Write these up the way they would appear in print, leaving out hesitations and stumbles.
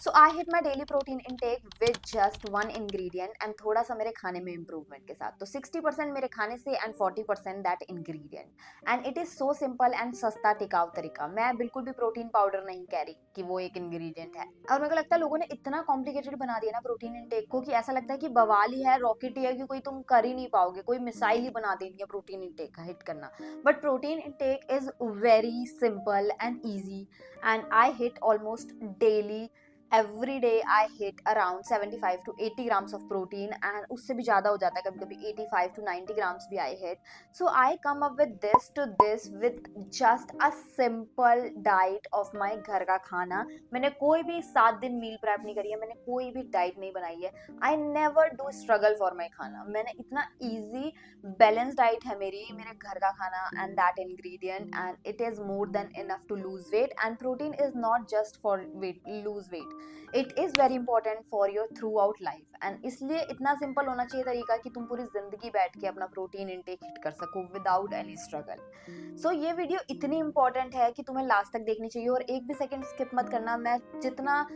So I hit my daily protein intake with just one ingredient and थोड़ा सा मेरे खाने में इंप्रूवमेंट के साथ। तो 60% मेरे खाने से and 40% that ingredient. And it is so simple and सस्ता टिकाऊ तरीका। मैं बिल्कुल भी प्रोटीन पाउडर नहीं कह रही कि वो एक इंग्रेडिएंट है। और मेरे को लगता है लोगों ने इतना कॉम्प्लिकेटेड बना दिया ना प्रोटीन इनटेक को कि ऐसा लगता है कि बवाल ही है, रॉकेट ही है, कि कोई तुम कर ही नहीं पाओगे, कोई मिसाइल ही बना देंगे प्रोटीन इनटेक का हिट करना। But protein intake is very simple and easy and I hit almost daily. Every day I hit around 75 to 80 grams of protein and उससे भी ज़्यादा हो जाता है कभी कभी 85 to 90 grams भी I hit. So I come up with this to this with just a simple diet of my घर का खाना। मैंने कोई भी 7 दिन मील प्रेप नहीं करी है, मैंने कोई भी डाइट नहीं बनाई है। I never do struggle for my खाना। मैंने इतना ईजी बैलेंस डाइट है मेरी, मेरे घर का खाना and that ingredient and it is more than enough to lose weight. And protein is not just for weight lose weight, it is very important for your throughout life. And इसलिए इतना simple होना चाहिए तरीका कि तुम पूरी जिंदगी बैठ के अपना प्रोटीन इनटेक हिट कर सको विदाउट एनी स्ट्रगल। सो ये वीडियो इतनी इंपॉर्टेंट है कि तुम्हें लास्ट तक देखनी चाहिए और एक भी सेकंड स्किप मत करना। मैं जितना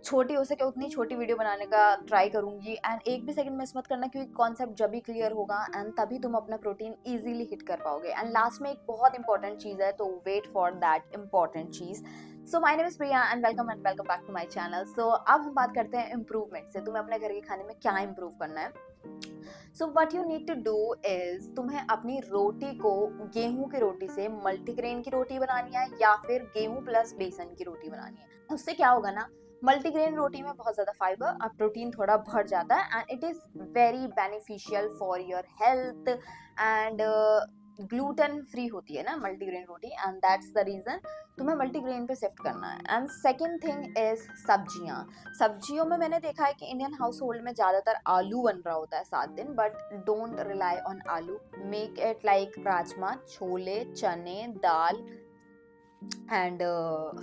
छोटी हो सके उतनी छोटी वीडियो बनाने का ट्राई करूंगी एंड एक भी सेकंड मिस मत करना, क्योंकि कॉन्सेप्ट जब भी क्लियर होगा एंड तभी तुम अपना प्रोटीन इजीली हिट कर पाओगे। एंड लास्ट में एक बहुत इंपॉर्टेंट चीज है, तो वेट फॉर दैट इंपॉर्टेंट चीज। So my name is Priya and welcome back to my channel. So अब हम बात करते हैं इम्प्रूवमेंट से, तुम्हें अपने घर के खाने में क्या इम्प्रूव करना है। So what you need to do is, तुम्हें अपनी रोटी को गेहूं की रोटी से मल्टीग्रेन की रोटी बनानी है या फिर गेहूं प्लस बेसन की रोटी बनानी है। उससे क्या होगा ना, मल्टीग्रेन रोटी में बहुत ज्यादा फाइबर और प्रोटीन थोड़ा बढ़ जाता है and it is very beneficial for your health. And gluten free होती है ना मल्टीग्रेन रोटी एंड दैट्स द रीजन तुम्हें मल्टीग्रेन पे शिफ्ट करना है। एंड सेकेंड थिंग इज सब्जियां। सब्जियों में मैंने देखा है कि इंडियन हाउस होल्ड में ज्यादातर आलू बन रहा होता है 7 दिन, बट डोंट रिलाई ऑन आलू। Make it like rajma, chole, चने, दाल and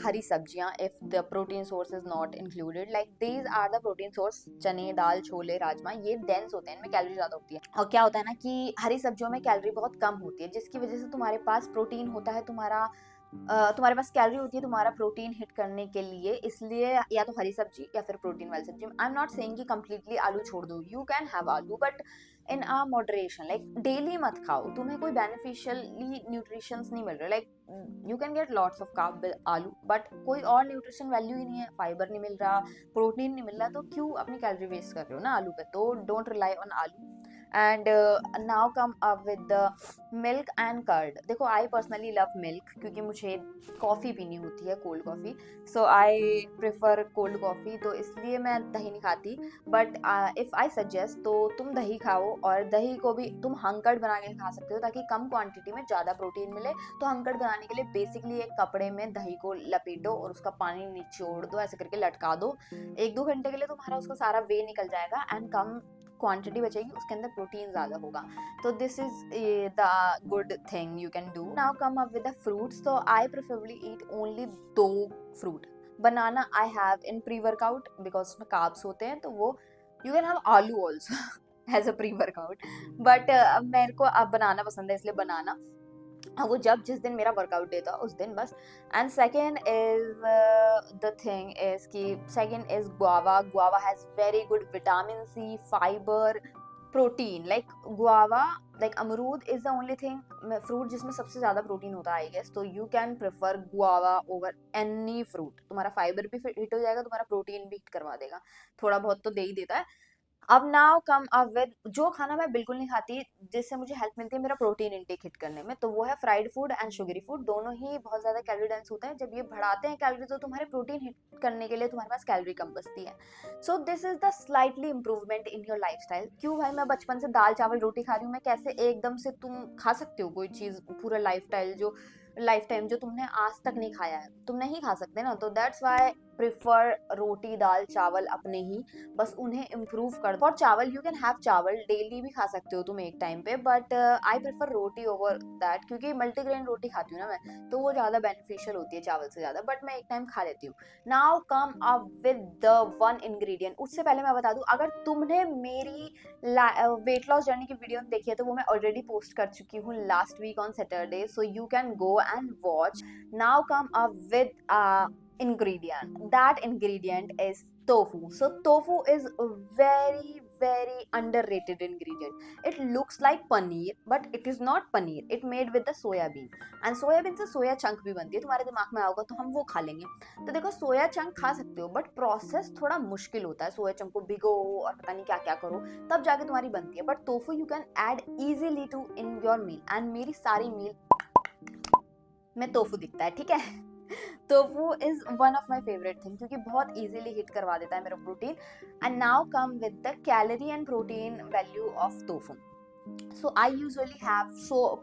हरी सब्जियां if the protein source is not included, like these are the protein source। चने, दाल, छोले, राजमा ये डेंस होते हैं, इनमें कैलोरी ज्यादा होती है। और क्या होता है ना कि हरी सब्जियों में कैलोरी बहुत कम होती है, जिसकी वजह से तुम्हारे पास प्रोटीन होता है, तुम्हारे पास कैलोरी होती है तुम्हारा प्रोटीन हिट करने के लिए। इसलिए या तो हरी सब्जी या फिर प्रोटीन वाली सब्जी। आई एम नॉट सेइंग कि कंप्लीटली आलू छोड़ दो, यू कैन हैव आलू but in a moderation. Like daily मत खाओ, तुम्हें कोई बेनिफिशियली न्यूट्रिशंस नहीं मिल रहे। Like you can get lots of carb with आलू बट कोई और न्यूट्रिशन वैल्यू ही नहीं है, फाइबर नहीं मिल रहा, प्रोटीन नहीं मिल रहा, तो क्यों अपनी कैलोरी वेस्ट कर रहे हो ना आलू पे। तो don't rely on aloo. And now come up with the milk and curd. देखो आई पर्सनली लव मिल्क क्योंकि मुझे कॉफ़ी पीनी होती है, cold coffee. So I prefer cold coffee, तो इसलिए मैं दही नहीं खाती। बट इफ़ आई सजेस्ट तो तुम दही खाओ, और दही को भी तुम हंकर्ड बना के खा सकते हो ताकि कम क्वांटिटी में ज़्यादा प्रोटीन मिले। तो हंकर्ड बनाने के लिए बेसिकली एक कपड़े में दही को लपेटो और उसका पानी निचोड़ दो, ऐसे करके लटका दो 1-2 घंटे के लिए, तुम्हारा उसका सारा वे निकल जाएगा एंड कम क्वांटिटी बचेगी, उसके अंदर प्रोटीन ज्यादा होगा। तो this is the good thing you can do. Now come up with the fruits. तो I preferably eat only 2 fruit. Banana I have in pre workout because उसमें कार्ब्स होते हैं, तो वो you can have aloo also as a pre workout. But मेरे को अब बनाना पसंद है, इसलिए बनाना वो जब जिस दिन मेरा वर्कआउट डे था उस दिन बस। And second is the thing is कि second is guava. Guava has very good vitamin C, fibre, protein. Like guava, like amrood is the only thing fruit जिसमें सबसे ज्यादा प्रोटीन होता है आई गेस। तो you can prefer guava over any fruit. तुम्हारा fibre भी hit हो जाएगा, तुम्हारा प्रोटीन भी हिट करवा देगा, थोड़ा बहुत तो दे ही देता है। अब नाउ कम अप विद जो खाना मैं बिल्कुल नहीं खाती जिससे मुझे हेल्प मिलती है मेरा प्रोटीन इंटेक हिट करने में, तो वो है fried food and sugary food. दोनों ही बहुत ज्यादा कैलोरी डेंस होते हैं, जब ये बढ़ाते हैं कैलोरी तो तुम्हारे प्रोटीन हिट करने के लिए तुम्हारे पास कैलोरी कम बचती है। So this is the slightly improvement in your lifestyle. क्यों भाई, मैं बचपन से दाल चावल रोटी खा रही हूँ, मैं कैसे एकदम से तुम खा सकते हो कोई चीज पूरा लाइफ टाइम जो तुमने आज तक नहीं खाया है, तुम नहीं खा सकते ना। तो दैट्स वाई प्रिफर रोटी दाल चावल अपने ही, बस उन्हें इम्प्रूव कर दो। और चावल यू कैन हैव चावल डेली भी खा सकते हो तुम एक टाइम पे, but I prefer roti over that क्योंकि मल्टीग्रेन रोटी खाती हूँ ना मैं, तो वो ज़्यादा बेनिफिशियल होती है चावल से ज़्यादा, बट मैं एक टाइम खा लेती हूँ। Now come up with the one ingredient. उससे पहले मैं बता दूँ, अगर तुमने मेरी वेट लॉस जर्नी की वीडियो देखी है तो वो मैं ऑलरेडी पोस्ट कर चुकी हूँ last week on Saturday, so you can go and watch. Now come up with ingredient. That ingredient is tofu. So tofu is a very underrated ingredient. It looks like paneer but it is not paneer. It made with the soya bean, and soya bean से सोया chunk भी बनती है. तुम्हारे दिमाग में आओगा तो हम वो खा लेंगे. तो देखो सोया चंक खा सकते हो बट प्रोसेस थोड़ा मुश्किल होता है. सोया चंक को भिगो और पता नहीं क्या क्या करो तब जाके तुम्हारी बनती है. But tofu you can add easily to in your meal, and मेरी सारी मील में टोफू दिखता है. ठीक है. Tofu is one of my favourite thing क्योंकि बहुत इजीली हिट करवा देता है मेरा protein. And now come with the calorie and protein value of tofu. So I usually have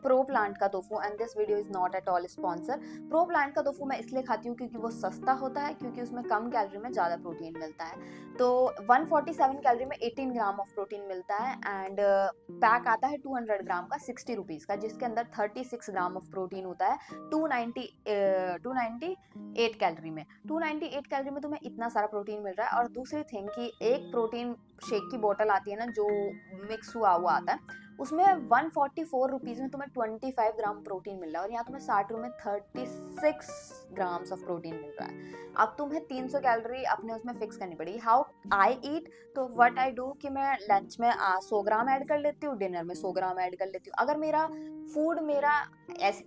Pro Plant का टोफू, and this video is not at all sponsor. Pro Plant का tofu मैं इसलिए खाती हूँ क्योंकि वो सस्ता होता है, क्योंकि उसमें कम कैलोरी में ज़्यादा प्रोटीन मिलता है. तो 147 कैलोरी में 18 ग्राम ऑफ प्रोटीन मिलता है, एंड पैक आता है 200 ग्राम का 60 रुपीज़ का, जिसके अंदर 36 ग्राम ऑफ प्रोटीन होता है 298 कैलोरी में. 298 कैलोरी में तुम्हें इतना सारा प्रोटीन मिल रहा है. और दूसरी थिंग कि एक प्रोटीन शेक की बोतल आती है ना जो मिक्स हुआ आता है, उसमें 144 रुपीज़ में तुम्हें 25 ग्राम प्रोटीन मिल रहा है, और यहाँ तुम्हें 60 रुपये में 36 ग्राम्स ऑफ प्रोटीन मिल रहा है. अब तुम्हें 300 कैलोरी अपने उसमें फिक्स करनी पड़ेगी. हाउ आई ईट, तो व्हाट आई डू कि मैं लंच में 100 ग्राम ऐड कर लेती हूँ, डिनर में 100 ग्राम ऐड कर लेती हूँ. अगर मेरा फूड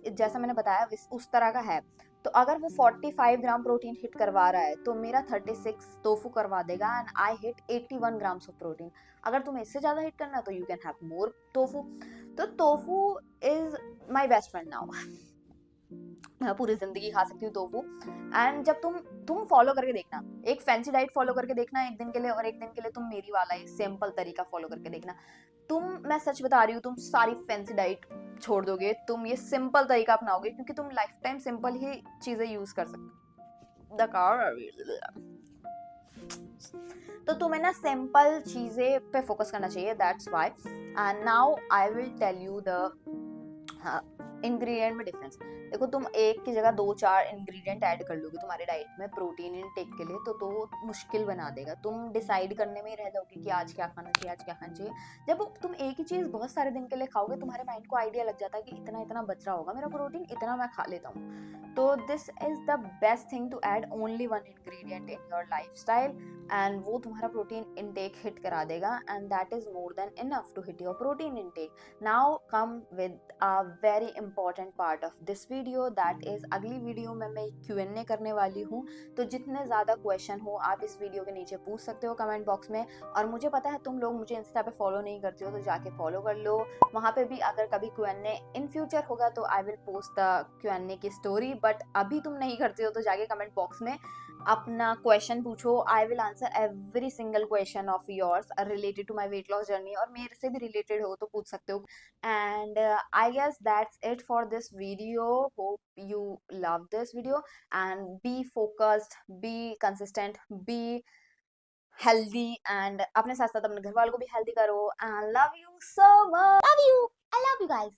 जैसा मैंने बताया उस तरह का है, तो अगर वो 45 ग्राम प्रोटीन हिट करवा रहा है तो मेरा 36 टोफू करवा देगा, and I hit 81 grams of protein. अगर तुम्हें इससे ज़्यादा हिट करना है तो you can have more tofu. तो tofu is my best friend now. मैं पूरी जिंदगी खा सकती हूँ टोफू. एंड जब तुम फॉलो करके देखना, एक फैंसी डाइट फॉलो करके देखना एक दिन के लिए, और एक दिन के लिए तुम मेरी वाला ही सिंपल तरीका फॉलो करके देखना. मैं सच बता रही हूँ, तुम सारी फैंसी डाइट छोड़ दोगे, तुम ये सिंपल तरीका अपनाओगे, क्योंकि तुम लाइफ टाइम सिंपल ही चीजें यूज कर सकते. तो तुम्हें ना सिंपल चीजें पे फोकस करना चाहिए. That's why. And now I will tell you the ingredient में डिफरेंस. देखो, तुम एक की जगह 2-4 इंग्रेडिएंट ऐड कर लोगे तुम्हारे डाइट में प्रोटीन इनटेक के लिए, तो मुश्किल बना देगा. तुम डिसाइड करने में ही रह जाओगे कि आज क्या खाना चाहिए, आज क्या खाना चाहिए. जब तुम एक ही चीज़ बहुत सारे दिन के लिए खाओगे, तुम्हारे माइंड को आइडिया लग जाता है कि इतना इतना बच रहा होगा मेरा प्रोटीन, इतना मैं खा लेता हूँ. तो this is the best thing to add only one ingredient in your life style, and वो तुम्हारा प्रोटीन इनटेक हिट करा देगा, and that is more than enough to hit your protein intake. Now come with a very important part of this video, that is अगली video में मैं Q&A करने वाली हूँ. तो जितने ज़्यादा क्वेश्चन हो आप इस वीडियो के नीचे पूछ सकते हो कमेंट बॉक्स में. और मुझे पता है तुम लोग मुझे इंस्टा पे फॉलो नहीं करते हो, तो जाके फॉलो कर लो. वहाँ पे भी अगर कभी Q&A इन फ्यूचर होगा तो I will post the Q&A की स्टोरी. बट अभी तुम नहीं करते हो तो जाके कमेंट बॉक्स में अपना क्वेश्चन पूछो. I will answer every single question of yours related to my weight loss journey, और मेरे से भी रिलेटेड हो तो पूछ सकते हो. And I guess that's it for this video. Hope you love this video, and be focused, be consistent, be healthy, and अपने साथ साथ अपने घर वालों को भी healthy करो. And love you so much. Love you. I love you guys.